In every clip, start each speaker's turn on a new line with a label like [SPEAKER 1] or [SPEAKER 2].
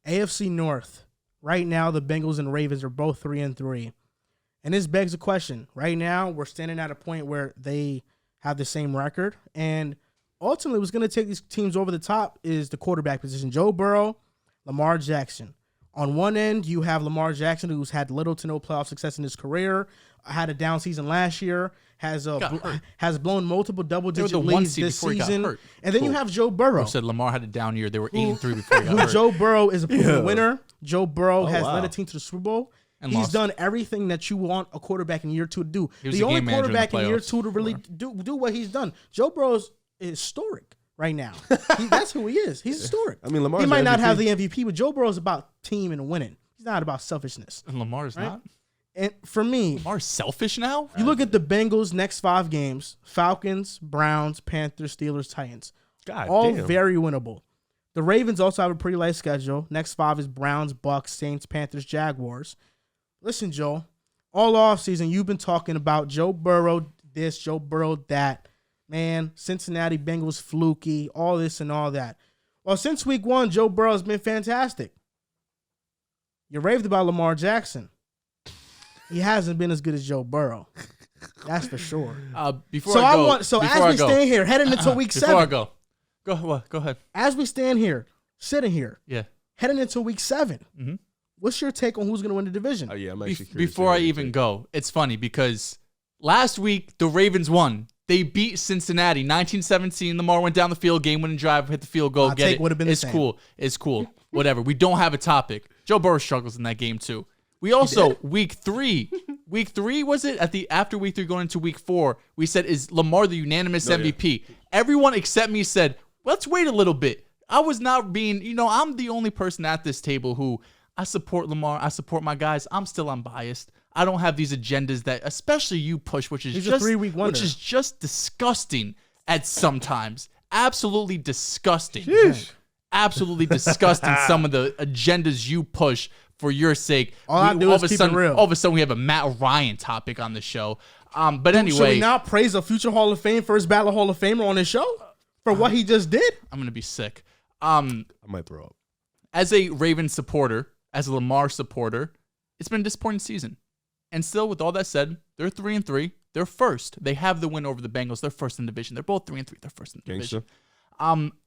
[SPEAKER 1] AFC North. Right now, the Bengals and Ravens are both 3-3. And this begs a question. Right now, we're standing at a point where they have the same record. And ultimately, what's going to take these teams over the top is the quarterback position. Joe Burrow, Lamar Jackson. On one end, you have Lamar Jackson, who's had little to no playoff success in his career, had a down season last year, has blown multiple double-digit leads this season. And then you have Joe Burrow.
[SPEAKER 2] Who said Lamar had a down year. They were 8-3 before he got hurt.
[SPEAKER 1] Joe Burrow is a proven winner. Joe Burrow has led a team to the Super Bowl. He's done everything that you want a quarterback in year 2 to do. The only quarterback in year 2 to really do what he's done. Joe Burrow is historic right now. That's who he is. He's historic.
[SPEAKER 3] I mean,
[SPEAKER 1] he might not have the MVP, but Joe Burrow is about team and winning. He's not about selfishness.
[SPEAKER 2] And Lamar's not?
[SPEAKER 1] And for me,
[SPEAKER 2] Lamar's selfish now?
[SPEAKER 1] You look at the Bengals' next 5 games: Falcons, Browns, Panthers, Steelers, Titans. All very winnable. The Ravens also have a pretty light schedule. Next 5 is Browns, Bucks, Saints, Panthers, Jaguars. Listen, Joe, all offseason you've been talking about Joe Burrow this, Joe Burrow that. Man, Cincinnati Bengals fluky, all this and all that. Well, since week 1, Joe Burrow has been fantastic. You raved about Lamar Jackson. He hasn't been as good as Joe Burrow. That's for sure.
[SPEAKER 2] As we
[SPEAKER 1] stand here, heading into week 7.
[SPEAKER 2] Before I go ahead.
[SPEAKER 1] As we stand here, sitting here, heading into week 7, what's your take on who's going to win the division?
[SPEAKER 3] Oh, yeah, I'm actually curious.
[SPEAKER 2] Before I even go, it's funny because last week the Ravens won. They beat Cincinnati 19-17. Lamar went down the field, game-winning drive, hit the field goal, get it.
[SPEAKER 1] Would have been the same.
[SPEAKER 2] It's cool. Whatever. We don't have a topic. Joe Burrow struggles in that game too. We also week 3 was it? After week 3 going into week 4, we said, is Lamar the unanimous MVP? Yeah. Everyone except me said, let's wait a little bit. I was not being, I'm the only person at this table who I support Lamar. I support my guys. I'm still unbiased. I don't have these agendas that, especially you push, which is just disgusting at sometimes. Absolutely disgusting.
[SPEAKER 3] Sheesh.
[SPEAKER 2] Absolutely disgusting. Some of the agendas you push for your sake.
[SPEAKER 1] All I do is keep it real.
[SPEAKER 2] All of a sudden, we have a Matt Ryan topic on the show. But anyway,
[SPEAKER 1] should we not praise a future Hall of Fame, first ballot Hall of Famer on this show for what he just did?
[SPEAKER 2] I'm gonna be sick.
[SPEAKER 3] I might throw up.
[SPEAKER 2] As a Ravens supporter, as a Lamar supporter, it's been a disappointing season. And still, with all that said, they're 3-3. They're first. They have the win over the Bengals. They're first in the division. They're both 3-3. They're first in the division.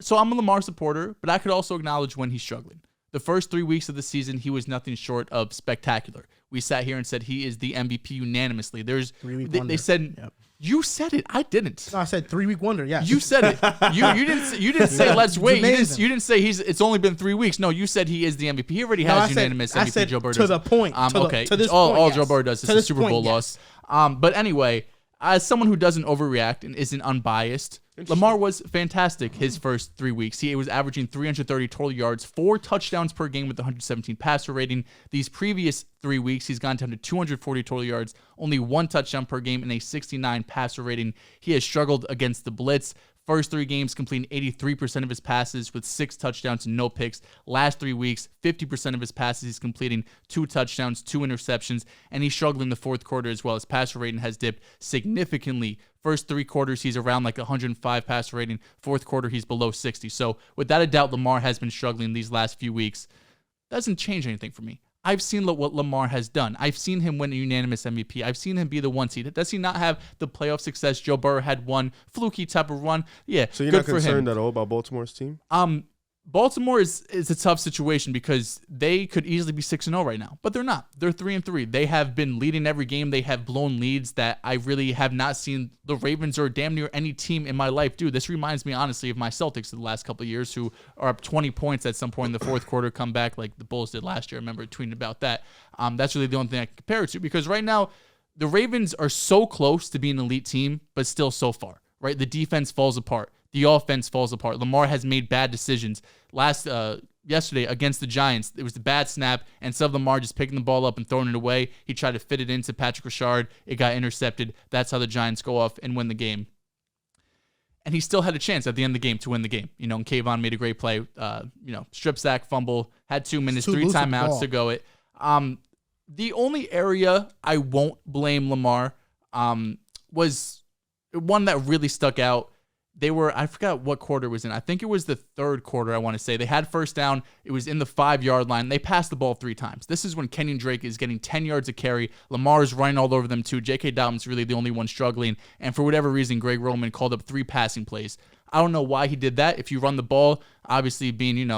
[SPEAKER 2] So I'm a Lamar supporter, but I could also acknowledge when he's struggling. The first 3 weeks of the season, he was nothing short of spectacular. We sat here and said he is the MVP unanimously. There's
[SPEAKER 1] 3 week wonder.
[SPEAKER 2] They said you said it. I didn't.
[SPEAKER 1] No, I said 3 week wonder. Yeah,
[SPEAKER 2] you said it. You didn't say let's wait. You didn't say it's only been 3 weeks. No, you said he is the MVP. He already has unanimous MVP.
[SPEAKER 1] I said
[SPEAKER 2] Joe Burrow
[SPEAKER 1] to the point.
[SPEAKER 2] Okay.
[SPEAKER 1] To this
[SPEAKER 2] all
[SPEAKER 1] point,
[SPEAKER 2] Joe Burrow does is a Super Bowl loss. But anyway, as someone who doesn't overreact and isn't unbiased, Lamar was fantastic his first 3 weeks. He was averaging 330 total yards, 4 touchdowns per game with 117 passer rating. These previous 3 weeks, he's gone down to 240 total yards, only 1 touchdown per game, and a 69 passer rating. He has struggled against the blitz. First 3 games, completing 83% of his passes with 6 touchdowns and no picks. Last 3 weeks, 50% of his passes, he's completing 2 touchdowns, 2 interceptions, and he's struggling in the fourth quarter as well. His passer rating has dipped significantly. First 3 quarters, he's around like 105 passer rating. Fourth quarter, he's below 60. So without a doubt, Lamar has been struggling these last few weeks. Doesn't change anything for me. I've seen what Lamar has done. I've seen him win a unanimous MVP. I've seen him be the 1 seed. Does he not have the playoff success Joe Burrow had one fluky type of run? Yeah,
[SPEAKER 3] so you're not concerned at all about Baltimore's team?
[SPEAKER 2] Baltimore is a tough situation because they could easily be 6-0 right now, but they're not. They're 3-3. They have been leading every game. They have blown leads that I really have not seen the Ravens or damn near any team in my life do. This reminds me, honestly, of my Celtics of the last couple of years who are up 20 points at some point in the fourth quarter, come back like the Bulls did last year. I remember tweeting about that. That's really the only thing I can compare it to because right now the Ravens are so close to being an elite team, but still so far, right? The defense falls apart. The offense falls apart. Lamar has made bad decisions. Yesterday against the Giants, it was the bad snap, and instead of Lamar just picking the ball up and throwing it away, he tried to fit it into Patrick Ricard. It got intercepted. That's how the Giants go off and win the game. And he still had a chance at the end of the game to win the game. And Kayvon made a great play. Strip sack, fumble, had 2 minutes, 3 timeouts to go it. The only area I won't blame Lamar was one that really stuck out. I forgot what quarter it was in. I think it was the third quarter, I want to say. They had first down. It was in the 5-yard line. They passed the ball 3 times. This is when Kenyon Drake is getting 10 yards of carry. Lamar is running all over them too. J.K. Dobbins really the only one struggling. And for whatever reason, Greg Roman called up 3 passing plays. I don't know why he did that. If you run the ball, obviously being,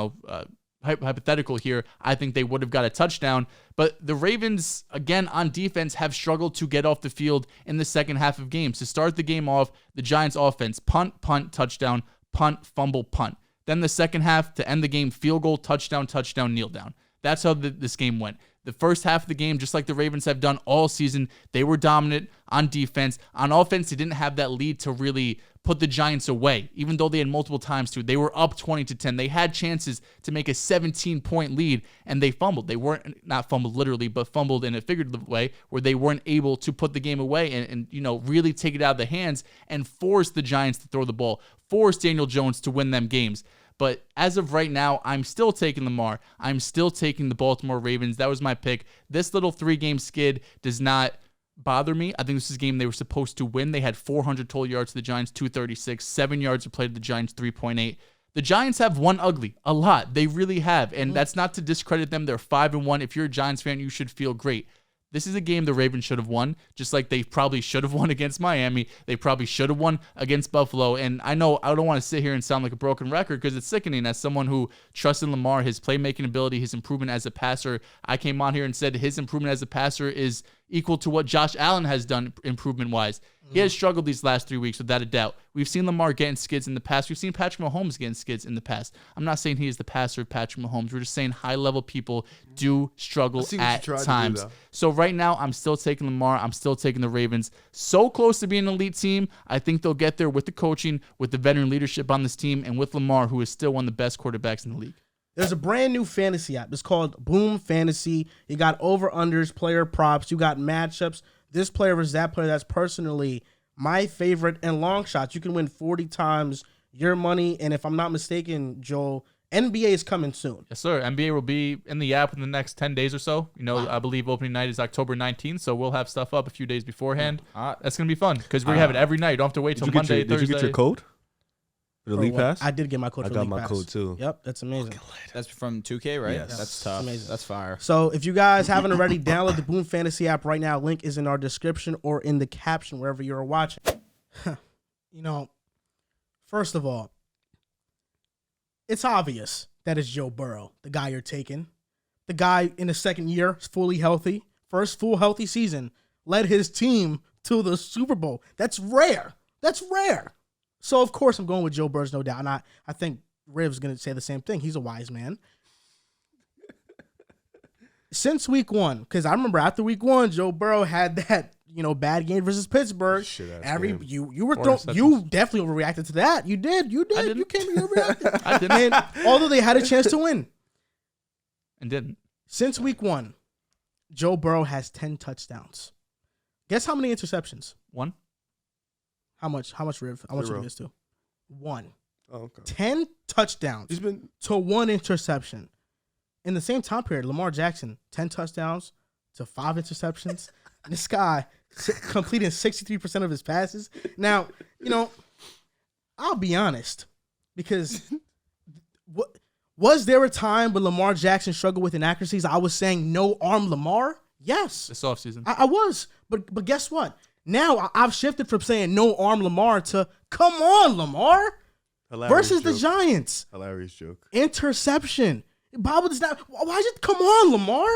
[SPEAKER 2] hypothetical here, I think they would have got a touchdown. But the Ravens, again, on defense, have struggled to get off the field in the second half of games. To start the game off, the Giants offense, punt, touchdown, punt, fumble, punt. Then the second half, to end the game, field goal, touchdown, kneel down. That's how this game went. The first half of the game, just like the Ravens have done all season, they were dominant on defense. On offense, they didn't have that lead to really put the Giants away, even though they had multiple times to. They were up 20-10. They had chances to make a 17-point lead, and they fumbled. They weren't, not fumbled literally, but fumbled in a figurative way where they weren't able to put the game away and really take it out of the hands and force the Giants to throw the ball, force Daniel Jones to win them games. But as of right now, I'm still taking Lamar. I'm still taking the Baltimore Ravens. That was my pick. This little 3-game skid does not bother me. I think this is a game they were supposed to win. They had 400 total yards to the Giants, 236, 7 yards of play to the Giants, 3.8. The Giants have won ugly, a lot. They really have, and that's not to discredit them. They're 5-1. If you're a Giants fan, you should feel great. This is a game the Ravens should have won, just like they probably should have won against Miami. They probably should have won against Buffalo. And I know I don't want to sit here and sound like a broken record because it's sickening as someone who trusts in Lamar, his playmaking ability, his improvement as a passer. I came on here and said his improvement as a passer is equal to what Josh Allen has done improvement-wise. He has struggled these last 3 weeks, without a doubt. We've seen Lamar getting skids in the past. We've seen Patrick Mahomes getting skids in the past. I'm not saying he is the passer of Patrick Mahomes. We're just saying high-level people do struggle at times. So right now, I'm still taking Lamar. I'm still taking the Ravens. So close to being an elite team. I think they'll get there with the coaching, with the veteran leadership on this team, and with Lamar, who is still one of the best quarterbacks in the league.
[SPEAKER 1] There's a brand new fantasy app. It's called Boom Fantasy. You got over-unders, player props. You got matchups. This player versus that player. That's personally my favorite, and long shots. You can win 40 times your money. And if I'm not mistaken, Joel, NBA is coming soon.
[SPEAKER 2] Yes, sir. NBA will be in the app in the next 10 days or so. Wow. I believe opening night is October 19th, so we'll have stuff up a few days beforehand. That's going to be fun because we have it every night. You don't have to wait till Monday, Thursday.
[SPEAKER 3] Did you get your code? The League Pass?
[SPEAKER 1] I did get my code for League Pass.
[SPEAKER 3] I got my code too.
[SPEAKER 1] Yep, that's amazing.
[SPEAKER 4] That's from 2K, right?
[SPEAKER 3] Yes.
[SPEAKER 4] That's tough.
[SPEAKER 1] That's amazing.
[SPEAKER 4] That's fire.
[SPEAKER 1] So if you guys haven't already, download the Boom Fantasy app right now. Link is in our description or in the caption wherever you're watching. First of all, it's obvious that it's Joe Burrow, the guy you're taking. The guy in the second year is fully healthy. First full healthy season. Led his team to the Super Bowl. That's rare. So, of course, I'm going with Joe Burrow, no doubt. And I think Riv's going to say the same thing. He's a wise man. Since week 1, because I remember after week 1, Joe Burrow had that, bad game versus Pittsburgh. You definitely overreacted to that. You did. You came and overreacted.
[SPEAKER 2] I didn't.
[SPEAKER 1] And although they had a chance to win.
[SPEAKER 2] And didn't.
[SPEAKER 1] Since week 1, Joe Burrow has 10 touchdowns. Guess how many interceptions?
[SPEAKER 2] 1.
[SPEAKER 1] How much, Riv? I want you to guess too. 1.
[SPEAKER 3] Oh, okay.
[SPEAKER 1] 10 touchdowns to 1 interception. In the same time period, Lamar Jackson, 10 touchdowns to 5 interceptions. This guy completing 63% of his passes. Now, I'll be honest, because was there a time when Lamar Jackson struggled with inaccuracies? I was saying no arm Lamar. Yes.
[SPEAKER 2] This offseason.
[SPEAKER 1] I was. But guess what? Now I've shifted from saying no arm Lamar to come on Lamar versus the Giants.
[SPEAKER 3] Hilarious joke.
[SPEAKER 1] Interception. Bob does not. Why just come on Lamar?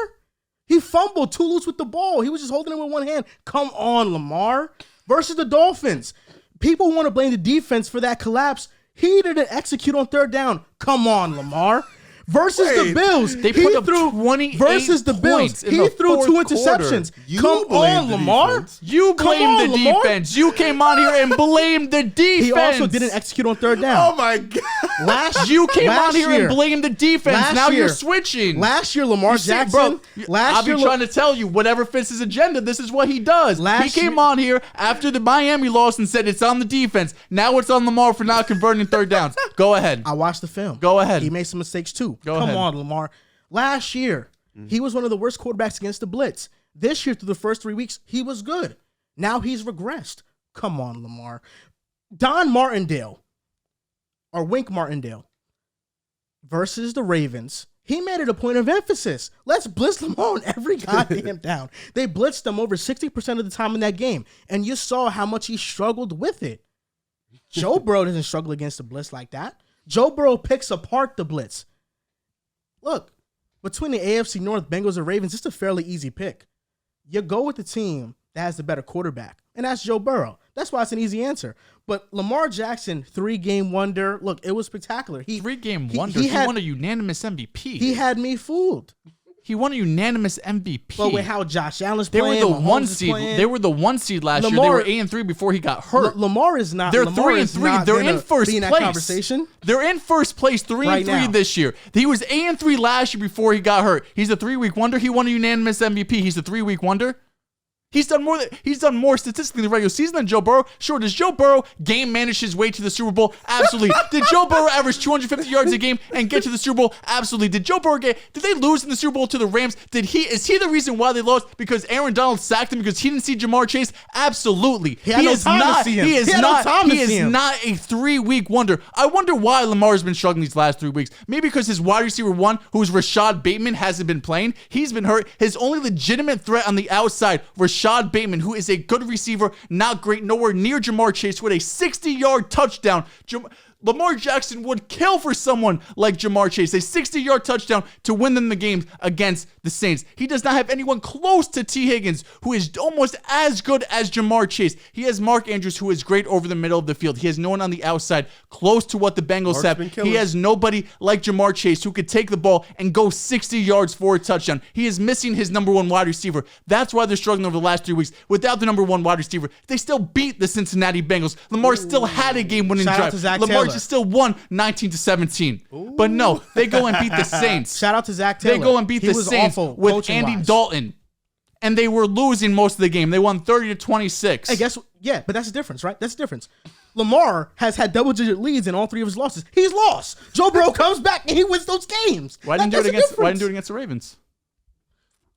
[SPEAKER 1] He fumbled too loose with the ball. He was just holding it with one hand. Come on Lamar versus the Dolphins. People want to blame the defense for that collapse. He didn't execute on third down. Come on Lamar. Versus the Bills.
[SPEAKER 2] They put up 28 versus the Bills.
[SPEAKER 1] He threw 2 interceptions. Come on, Lamar.
[SPEAKER 2] You blamed the defense. You came on here and blamed the defense.
[SPEAKER 1] He also didn't execute on third down.
[SPEAKER 3] Oh, my God.
[SPEAKER 2] You came on here and blamed the defense. Now you're switching.
[SPEAKER 1] Last year, Lamar Jackson.
[SPEAKER 2] I'll be trying to tell you, whatever fits his agenda, this is what he does. He came on here after the Miami loss and said it's on the defense. Now it's on Lamar for not converting third downs. Go ahead.
[SPEAKER 1] I watched the film.
[SPEAKER 2] Go ahead.
[SPEAKER 1] He made some mistakes too.
[SPEAKER 2] Come
[SPEAKER 1] on, Lamar. Last year, he was one of the worst quarterbacks against the blitz. This year, through the first 3 weeks, he was good. Now he's regressed. Come on, Lamar. Don Martindale or Wink Martindale versus the Ravens, he made it a point of emphasis. Let's blitz Lamar on every goddamn down. They blitzed him over 60% of the time in that game, and you saw how much he struggled with it. Joe Burrow doesn't struggle against the blitz like that. Joe Burrow picks apart the blitz. Look, between the AFC North, Bengals, and Ravens, it's a fairly easy pick. You go with the team that has the better quarterback, and that's Joe Burrow. That's why it's an easy answer. But Lamar Jackson, 3-game wonder. Look, it was spectacular.
[SPEAKER 2] 3-game wonder. He won a unanimous MVP.
[SPEAKER 1] He had me fooled.
[SPEAKER 2] He won a unanimous MVP.
[SPEAKER 1] But with how Josh Allen's
[SPEAKER 2] they
[SPEAKER 1] playing,
[SPEAKER 2] were the one seed. They were the 1 seed last year. They were 8-3 before he got hurt.
[SPEAKER 1] Lamar is not.
[SPEAKER 2] They're
[SPEAKER 1] Lamar
[SPEAKER 2] 3-3. They're in first place.
[SPEAKER 1] Conversation.
[SPEAKER 2] They're in first place, 3-3 this year. He was 8-3 last year before he got hurt. He's a 3-week wonder. He won a unanimous MVP. He's a 3-week wonder. He's done more statistically in the regular season than Joe Burrow. Sure, does Joe Burrow game manage his way to the Super Bowl? Absolutely. Did Joe Burrow average 250 yards a game and get to the Super Bowl? Absolutely. Did they lose in the Super Bowl to the Rams? Is he the reason why they lost? Because Aaron Donald sacked him because he didn't see Jamar Chase? Absolutely. He is not a 3-week wonder. I wonder why Lamar has been struggling these last 3 weeks. Maybe because his wide receiver 1, who's Rashad Bateman, hasn't been playing. He's been hurt. His only legitimate threat on the outside, Rashad Bateman, who is a good receiver, not great, nowhere near Jamar Chase, with a 60-yard touchdown. Lamar Jackson would kill for someone like Jamar Chase, a 60-yard touchdown to win them the games against the Saints. He does not have anyone close to T. Higgins, who is almost as good as Jamar Chase. He has Mark Andrews, who is great over the middle of the field. He has no one on the outside close to what the Bengals have. He has nobody like Jamar Chase who could take the ball and go 60 yards for a touchdown. He is missing his number 1 wide receiver. That's why they're struggling over the last 3 weeks. Without the number 1 wide receiver, they still beat the Cincinnati Bengals. Lamar still had a game-winning drive. Lamar just still won 19-17. But no, they go and beat the Saints.
[SPEAKER 1] Shout out to Zach Taylor.
[SPEAKER 2] They go and beat the Saints with Andy Dalton. And they were losing most of the game. They won 30-26.
[SPEAKER 1] Hey, guess what? Yeah, but that's the difference, right? That's the difference. Lamar has had double-digit leads in all 3 of his losses. He's lost. Joe Burrow comes back and he wins those games.
[SPEAKER 2] Why didn't do it against the Ravens?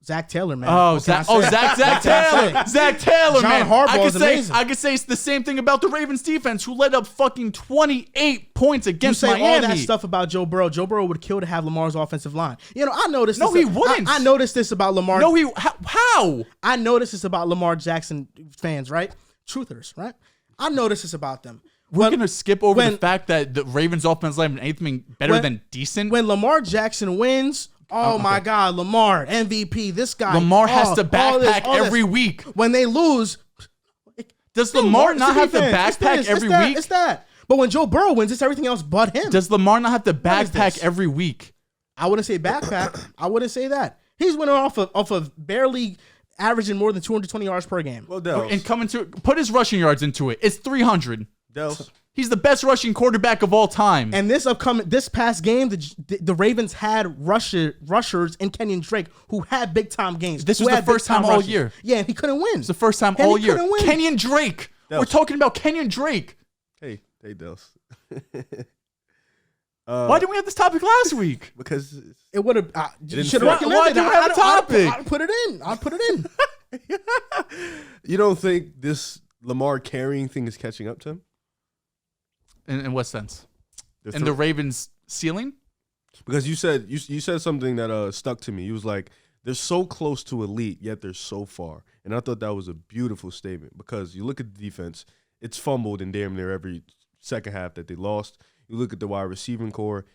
[SPEAKER 1] Zach Taylor, man.
[SPEAKER 2] Zach Taylor. Zach Taylor,
[SPEAKER 1] John
[SPEAKER 2] man.
[SPEAKER 1] Harbaugh's amazing.
[SPEAKER 2] I could say it's the same thing about the Ravens defense, who let up fucking 28 points against Miami.
[SPEAKER 1] You say all that stuff about Joe Burrow. Joe Burrow would kill to have Lamar's offensive line. You know, I noticed this.
[SPEAKER 2] No, he wouldn't.
[SPEAKER 1] I noticed this about Lamar.
[SPEAKER 2] No, how?
[SPEAKER 1] I noticed this about Lamar Jackson fans, right? Truthers, right? I noticed this about them.
[SPEAKER 2] We're going to skip over the fact that the Ravens offensive line ain't anything better than decent.
[SPEAKER 1] When Lamar Jackson wins, my God, Lamar, MVP, this guy.
[SPEAKER 2] Lamar has to backpack every week.
[SPEAKER 1] When they lose.
[SPEAKER 2] Does Lamar not have to backpack every week?
[SPEAKER 1] It's that. But when Joe Burrow wins, it's everything else but him.
[SPEAKER 2] Does Lamar not have to backpack every week?
[SPEAKER 1] I wouldn't say backpack. I wouldn't say that. He's winning off of barely averaging more than 220 yards per game.
[SPEAKER 3] Well, Dehls.
[SPEAKER 2] And put his rushing yards into it. It's 300.
[SPEAKER 3] Dehls.
[SPEAKER 2] He's the best rushing quarterback of all time.
[SPEAKER 1] And this past game, the Ravens had rushers in Kenyon Drake who had big time games.
[SPEAKER 2] This was the first time all year.
[SPEAKER 1] Yeah, and he couldn't win.
[SPEAKER 2] It's the first time all year. Kenyon Drake. Dehls. We're talking about Kenyon Drake.
[SPEAKER 3] Hey, Dehls.
[SPEAKER 2] Why didn't we have this topic last week?
[SPEAKER 3] Because
[SPEAKER 1] it would have. You should have recommended.
[SPEAKER 2] Why didn't we have a topic?
[SPEAKER 1] I'd put it in. I'd put it in.
[SPEAKER 3] You don't think this Lamar carrying thing is catching up to him?
[SPEAKER 2] In what sense? In the Ravens' ceiling?
[SPEAKER 3] Because you said something that stuck to me. You was like, they're so close to elite, yet they're so far. And I thought that was a beautiful statement because you look at the defense, it's fumbled in damn near every second half that they lost. You look at the wide receiving core,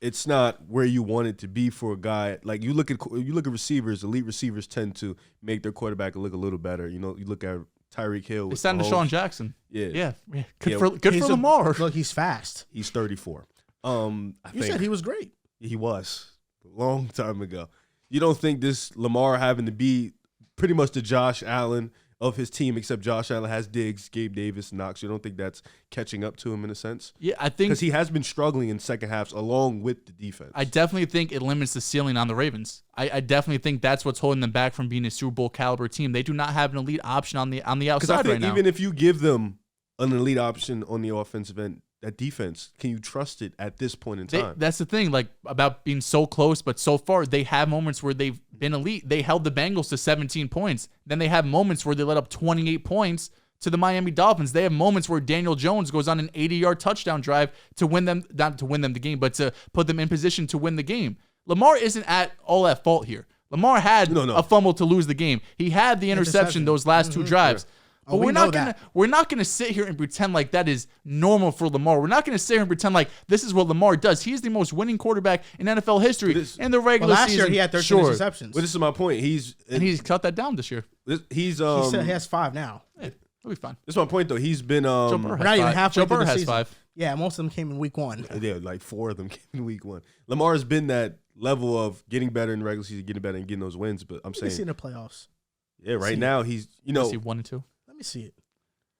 [SPEAKER 3] it's not where you want it to be for a guy. Like you look at receivers, elite receivers tend to make their quarterback look a little better. You know, you look at Tyreek Hill.
[SPEAKER 2] It's signed Deshaun Jackson.
[SPEAKER 3] Yeah.
[SPEAKER 2] Good for Lamar.
[SPEAKER 1] Look, he's fast.
[SPEAKER 3] He's 34. You
[SPEAKER 1] said he was great.
[SPEAKER 3] He was a long time ago. You don't think this Lamar having to be pretty much the Josh Allen of his team, except Josh Allen has Diggs, Gabe Davis, Knox. You don't think that's catching up to him in a sense?
[SPEAKER 2] Yeah, I think
[SPEAKER 3] because he has been struggling in second halves along with the defense.
[SPEAKER 2] I definitely think it limits the ceiling on the Ravens. I definitely think that's what's holding them back from being a Super Bowl caliber team. They do not have an elite option on the outside right now.
[SPEAKER 3] Even if you give them an elite option on the offensive end, that defense, can you trust it at this point in time?
[SPEAKER 2] That's the thing, like about being so close, but so far they have moments where they've been elite. They held the Bengals to 17 points. Then they have moments where they let up 28 points to the Miami Dolphins. They have moments where Daniel Jones goes on an 80-yard touchdown drive to win them, not to win them the game, but to put them in position to win the game. Lamar isn't all at fault here. Lamar had a fumble to lose the game. He had the interception those last two drives.
[SPEAKER 1] Yeah.
[SPEAKER 2] But we're not gonna sit here and pretend like that is normal for Lamar. We're not gonna sit here and pretend like this is what Lamar does. He's the most winning quarterback in NFL history in the regular season.
[SPEAKER 1] Last year he had 13 interceptions.
[SPEAKER 3] But this is my point. He's
[SPEAKER 2] cut that down this year.
[SPEAKER 3] He
[SPEAKER 1] has 5 now.
[SPEAKER 2] Yeah, he'll be fine.
[SPEAKER 3] This is my point though. He's been
[SPEAKER 2] Joe Burrow has
[SPEAKER 1] not even
[SPEAKER 2] 5.
[SPEAKER 1] halfway
[SPEAKER 2] Joe Burrow
[SPEAKER 1] through the
[SPEAKER 2] has
[SPEAKER 1] season.
[SPEAKER 2] 5.
[SPEAKER 1] Yeah, most of them came in week 1.
[SPEAKER 3] Yeah, like 4 of them came in week 1. Lamar's been that level of getting better in the regular season, getting better and getting those wins. But I'm saying,
[SPEAKER 1] let me see in the playoffs.
[SPEAKER 3] Yeah, right now he's
[SPEAKER 2] Is he 1 and 2?
[SPEAKER 1] Let me see it.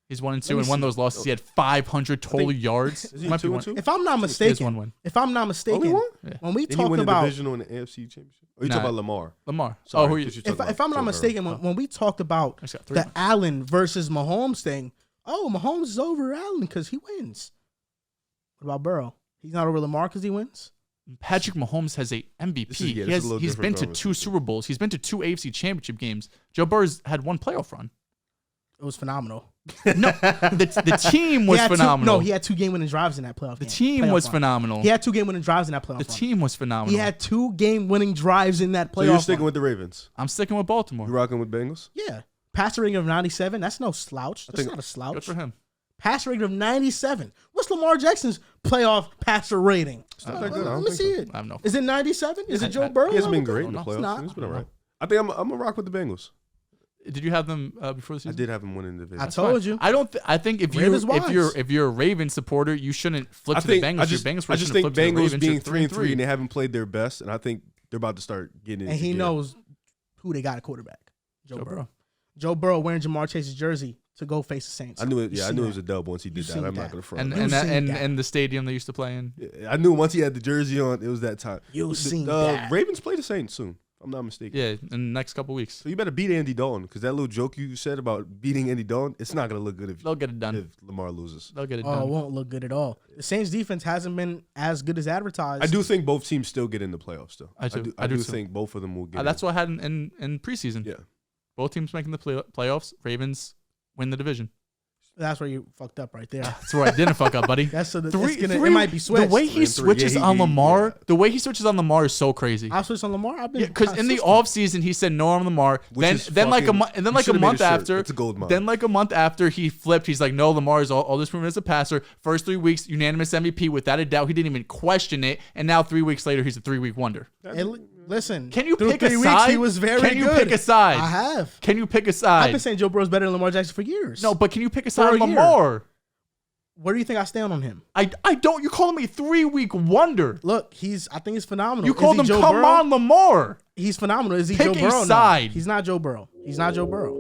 [SPEAKER 2] He's 1 and 2, and one of those losses he had 500 total yards.
[SPEAKER 3] Is he 2 and 2?
[SPEAKER 1] If I'm not mistaken,
[SPEAKER 2] one win.
[SPEAKER 3] Only one?
[SPEAKER 1] Yeah. When we
[SPEAKER 3] Didn't
[SPEAKER 1] talk
[SPEAKER 3] he win
[SPEAKER 1] about
[SPEAKER 3] the divisional and the AFC championship, or you talking about Lamar?
[SPEAKER 2] Lamar.
[SPEAKER 3] Sorry,
[SPEAKER 2] who are you?
[SPEAKER 1] If I'm not mistaken, when we talked about the Allen versus Mahomes thing, Mahomes is over Allen because he wins. What about Burrow? He's not over Lamar because he wins.
[SPEAKER 2] Patrick Mahomes has a MVP. He's been to 2 Super Bowls. He's been to 2 AFC championship games. Joe Burrow's had 1 playoff run.
[SPEAKER 1] It was phenomenal.
[SPEAKER 2] No, the team was phenomenal.
[SPEAKER 1] He had 2 game-winning drives in that playoff game.
[SPEAKER 2] The team was phenomenal.
[SPEAKER 1] He had 2 game-winning drives in that playoff.
[SPEAKER 2] The team was phenomenal.
[SPEAKER 1] He had 2 game-winning drives in that playoff.
[SPEAKER 3] So you're sticking with the Ravens?
[SPEAKER 2] I'm sticking with Baltimore.
[SPEAKER 3] You rocking with Bengals?
[SPEAKER 1] Yeah. Passer rating of 97. That's no slouch. That's not a slouch.
[SPEAKER 2] Good for him.
[SPEAKER 1] Passer rating of 97. What's Lamar Jackson's playoff passer rating?
[SPEAKER 3] It's not that good.
[SPEAKER 1] Let me see it.
[SPEAKER 2] I have no.
[SPEAKER 1] Is it 97? Is it Joe Burrow?
[SPEAKER 3] He hasn't been great in the
[SPEAKER 1] It's
[SPEAKER 3] playoffs.
[SPEAKER 1] not.
[SPEAKER 3] He's been all right. I think I'm gonna rock with the Bengals.
[SPEAKER 2] Did you have them before the season?
[SPEAKER 3] I did have them winning the division.
[SPEAKER 1] I told you.
[SPEAKER 2] I don't. I think if you're a Ravens supporter, you shouldn't flip to the Bengals.
[SPEAKER 3] I just think Bengals being 3-3 and they haven't played their best, and I think they're about to start getting.
[SPEAKER 1] And he knows who they got at quarterback. Joe Burrow. Joe Burrow wearing Jamar Chase's jersey to go face the Saints.
[SPEAKER 3] I knew it. Yeah, I knew it was a dub once he did that. I'm not gonna front.
[SPEAKER 2] And the stadium they used to play in.
[SPEAKER 3] Yeah, I knew once he had the jersey on, it was that time.
[SPEAKER 1] You've seen that.
[SPEAKER 3] Ravens play the Saints soon. If I'm not mistaken.
[SPEAKER 2] Yeah, in the next couple weeks.
[SPEAKER 3] So you better beat Andy Dalton, because that little joke you said about beating Andy Dalton, it's not gonna look good if
[SPEAKER 2] they'll get it done.
[SPEAKER 3] If Lamar loses,
[SPEAKER 2] they'll get it done.
[SPEAKER 1] Oh, it won't look good at all. The Saints defense hasn't been as good as advertised.
[SPEAKER 3] I do think both teams still get in the playoffs, though.
[SPEAKER 2] I do
[SPEAKER 3] think both of them will get.
[SPEAKER 2] That's what I had in preseason.
[SPEAKER 3] Yeah,
[SPEAKER 2] both teams making the playoffs. Ravens win the division.
[SPEAKER 1] That's where you fucked up right there.
[SPEAKER 2] That's where I didn't fuck up, buddy.
[SPEAKER 1] It might be switched.
[SPEAKER 2] The way he switches on Lamar, is so crazy.
[SPEAKER 1] I switched on Lamar.
[SPEAKER 2] Because in the offseason he said no on Lamar. Then like a month after,
[SPEAKER 3] it's a gold mine.
[SPEAKER 2] Then like a month after he flipped, he's like, no, Lamar is all this proven as a passer. First 3 weeks, unanimous MVP without a doubt. He didn't even question it. And now 3 weeks later, he's a 3-week wonder.
[SPEAKER 1] Listen,
[SPEAKER 2] can you pick a
[SPEAKER 1] 3
[SPEAKER 2] side?
[SPEAKER 1] weeks, he was very good.
[SPEAKER 2] Can you pick a side?
[SPEAKER 1] I have.
[SPEAKER 2] Can you pick a side?
[SPEAKER 1] I've been saying Joe Burrow's better than Lamar Jackson for years.
[SPEAKER 2] No, but can you pick a side on Lamar?
[SPEAKER 1] Where do you think I stand on him?
[SPEAKER 2] I don't. You call him a 3-week wonder.
[SPEAKER 1] Look, I think he's phenomenal.
[SPEAKER 2] You called him come on Lamar.
[SPEAKER 1] He's phenomenal. Is he
[SPEAKER 2] pick
[SPEAKER 1] Joe Burrow?
[SPEAKER 2] A side.
[SPEAKER 1] No, he's not Joe Burrow. He's not Joe Burrow.